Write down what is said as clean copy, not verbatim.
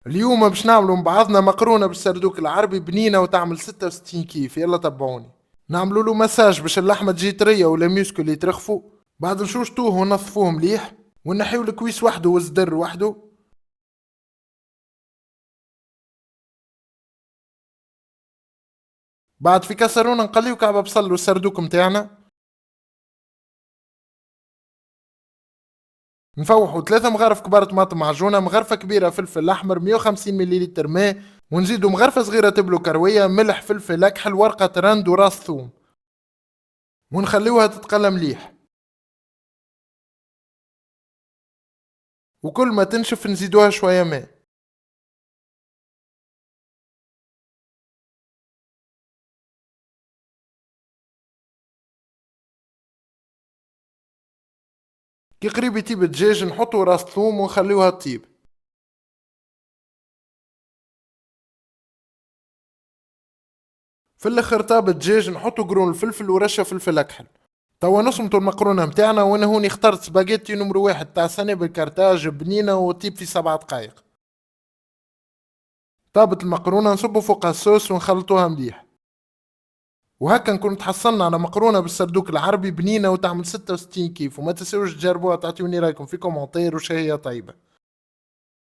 اليوم باش نعملوا مع بعضنا مقرونة بالسردوك العربي بنينة وتعمل 66 كيف. يلا تبعوني. نعملوا له مساج باش اللحمة تجي طرية ولا ميسكل يترخفوا. بعد نشوشتوه ونصفوه مليح ونحيو الكويس وحده والصدر وحده. بعد في كسرونة نقليو كعبة بصل والسردوك متاعنا. نفوحوا 3 مغارف كبار طماطم معجونة، مغرفة كبيرة فلفل أحمر، 150 مليلتر ماء، ونزيدوا مغرفة صغيرة تبلو كروية، ملح، فلفل أكحل، ورقة رند وراس ثوم، ونخليوها تتقلى مليح. وكل ما تنشف نزيدوها شوية ماء. كي قريب يطيب الدجاج نحطوا راس ثوم ونخليوها تطيب. في الاخر طاب الدجاج نحطوا قرون الفلفل ورشة فلفل أكحل. توا نصمتوا المقرونة متاعنا، وانا هوني اخترت سباجيتي نمرو 1 تاع سنة بالكارتاج بنينة وتطيب في 7 دقايق. طابت المقرونة نصبوا فوقها الصوص ونخلطوها مليح. وهكا نكون تحصلنا على مقرونة بالسردوك العربي بنينة وتعمل 66 كيف. وما تنسوش تجربوها، تعطيوني رايكم في كومنتير وشهية طيبة.